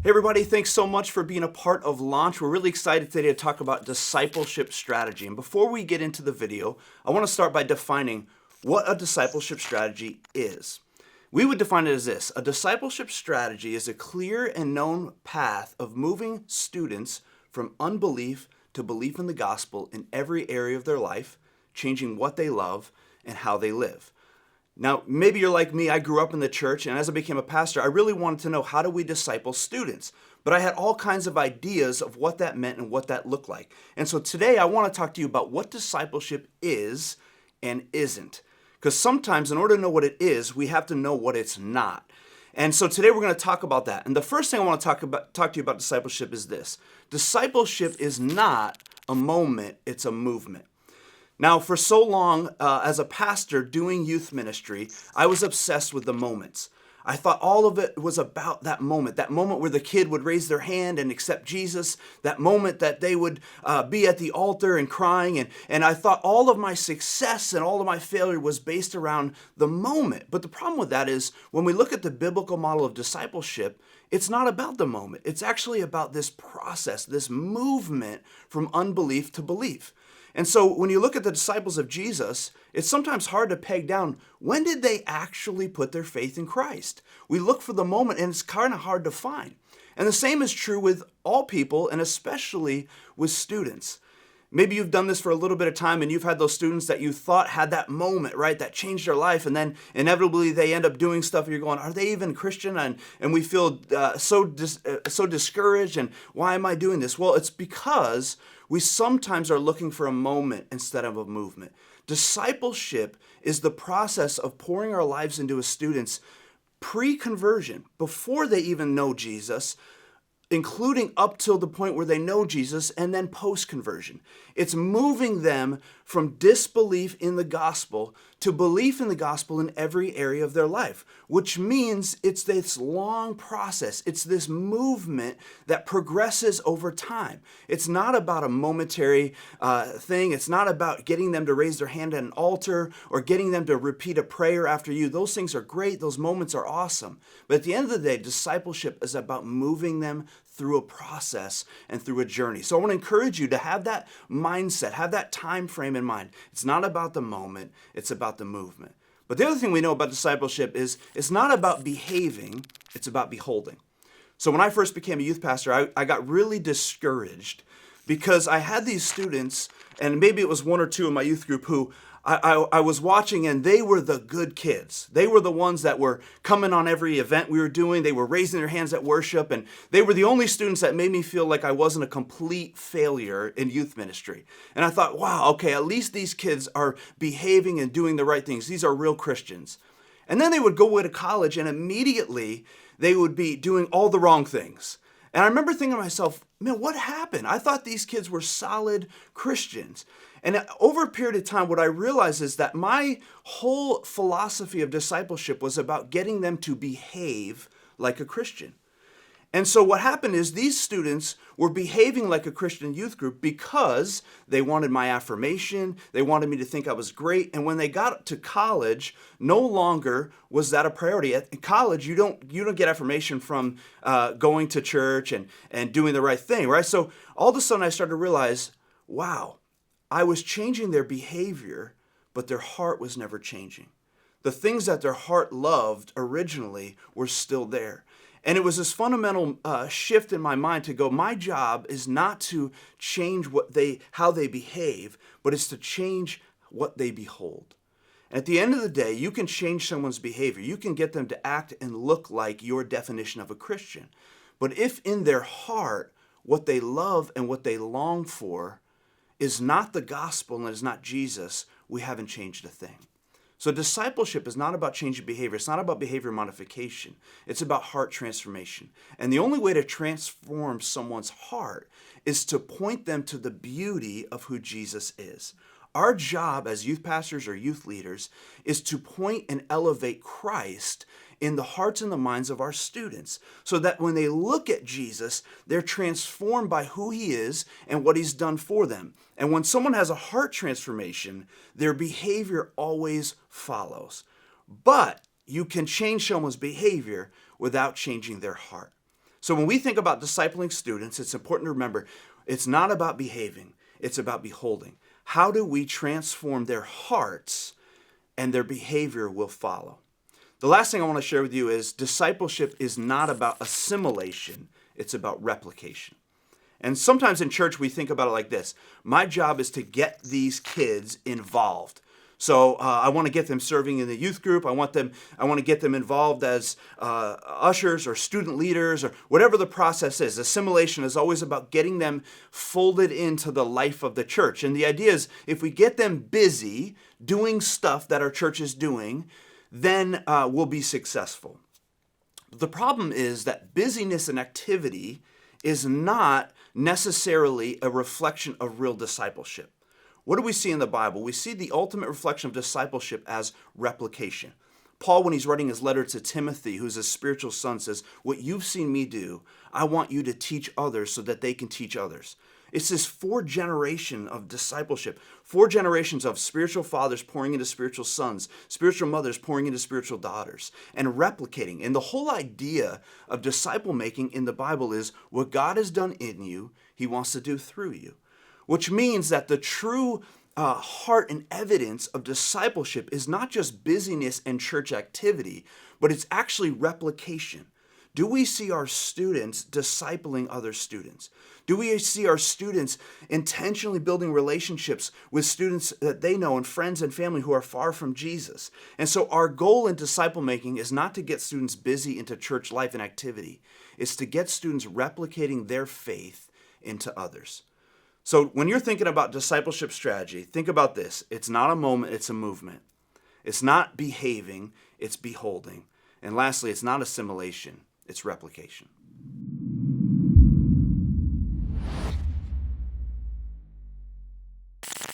Hey everybody, thanks so much for being a part of Launch. We're really excited today to talk about discipleship strategy. And before we get into the video, I want to start by defining what a discipleship strategy is. We would define it as this: a discipleship strategy is a clear and known path of moving students from unbelief to belief in the gospel in every area of their life, changing what they love and how they live. Now, maybe you're like me, I grew up in the church, and as I became a pastor, I really wanted to know, how do we disciple students? But I had all kinds of ideas of what that meant and what that looked like. And so today I want to talk to you about what discipleship is and isn't. Because sometimes in order to know what it is, we have to know what it's not. And so today we're going to talk about that. And the first thing I want to talk to you about discipleship is this: discipleship is not a moment, it's a movement. Now, for so long, as a pastor doing youth ministry, I was obsessed with the moments. I thought all of it was about that moment where the kid would raise their hand and accept Jesus, that moment that they would be at the altar and crying. And I thought all of my success and all of my failure was based around the moment. But the problem with that is, when we look at the biblical model of discipleship, it's not about the moment. It's actually about this process, this movement from unbelief to belief. And so when you look at the disciples of Jesus, it's sometimes hard to peg down, when did they actually put their faith in Christ? We look for the moment, and it's kind of hard to find. And the same is true with all people, and especially with students. Maybe you've done this for a little bit of time, and you've had those students that you thought had that moment, right, that changed their life, and then inevitably they end up doing stuff, and you're going, are they even Christian? And we feel so discouraged, and why am I doing this? Well, it's because we sometimes are looking for a moment instead of a movement. Discipleship is the process of pouring our lives into a student's pre-conversion, before they even know Jesus, including up till the point where they know Jesus, and then post-conversion. It's moving them from disbelief in the gospel to belief in the gospel in every area of their life, which means it's this long process. It's this movement that progresses over time. It's not about a momentary thing. It's not about getting them to raise their hand at an altar or getting them to repeat a prayer after you. Those things are great. Those moments are awesome. But at the end of the day, discipleship is about moving them through a process and through a journey. So I want to encourage you to have that mindset, have that time frame in mind. It's not about the moment, it's about the movement. But the other thing we know about discipleship is it's not about behaving, it's about beholding. So when I first became a youth pastor, I got really discouraged because I had these students, and maybe it was one or two in my youth group, who I was watching, and they were the good kids. They were the ones that were coming on every event we were doing. They were raising their hands at worship, and they were the only students that made me feel like I wasn't a complete failure in youth ministry. And I thought, wow, okay, at least these kids are behaving and doing the right things. These are real Christians. And then they would go away to college, and immediately they would be doing all the wrong things. And I remember thinking to myself, man, what happened? I thought these kids were solid Christians. And over a period of time, what I realized is that my whole philosophy of discipleship was about getting them to behave like a Christian. And so what happened is, these students were behaving like a Christian youth group because they wanted my affirmation. They wanted me to think I was great. And when they got to college, no longer was that a priority. At college, you don't get affirmation from going to church and doing the right thing, right? So all of a sudden I started to realize, wow, I was changing their behavior, but their heart was never changing. The things that their heart loved originally were still there. And it was this fundamental shift in my mind to go, my job is not to change how they behave, but it's to change what they behold. And at the end of the day, you can change someone's behavior. You can get them to act and look like your definition of a Christian. But if in their heart, what they love and what they long for is not the gospel and is not Jesus, we haven't changed a thing. So discipleship is not about changing behavior. It's not about behavior modification. It's about heart transformation. And the only way to transform someone's heart is to point them to the beauty of who Jesus is. Our job as youth pastors or youth leaders is to point and elevate Christ in the hearts and the minds of our students, so that when they look at Jesus, they're transformed by who he is and what he's done for them. And when someone has a heart transformation, their behavior always follows. But you can change someone's behavior without changing their heart. So when we think about discipling students, it's important to remember it's not about behaving, it's about beholding. How do we transform their hearts and their behavior will follow? The last thing I want to share with you is discipleship is not about assimilation, it's about replication. And sometimes in church we think about it like this. My job is to get these kids involved. So I want to get them serving in the youth group. I want to get them involved as ushers or student leaders or whatever the process is. Assimilation is always about getting them folded into the life of the church. And the idea is if we get them busy doing stuff that our church is doing, then we'll be successful. The problem is that busyness and activity is not necessarily a reflection of real discipleship. What do we see in the Bible? We see the ultimate reflection of discipleship as replication. Paul, when he's writing his letter to Timothy, who's his spiritual son, says, what you've seen me do, I want you to teach others so that they can teach others. It's this 4 generation of discipleship, 4 generations of spiritual fathers pouring into spiritual sons, spiritual mothers pouring into spiritual daughters, and replicating. And the whole idea of disciple making in the Bible is what God has done in you, he wants to do through you. Which means that the true heart and evidence of discipleship is not just busyness and church activity, but it's actually replication. Do we see our students discipling other students? Do we see our students intentionally building relationships with students that they know and friends and family who are far from Jesus? And so our goal in disciple making is not to get students busy into church life and activity. It's to get students replicating their faith into others. So when you're thinking about discipleship strategy, think about this. It's not a moment, it's a movement. It's not behaving, it's beholding. And lastly, it's not assimilation, it's replication.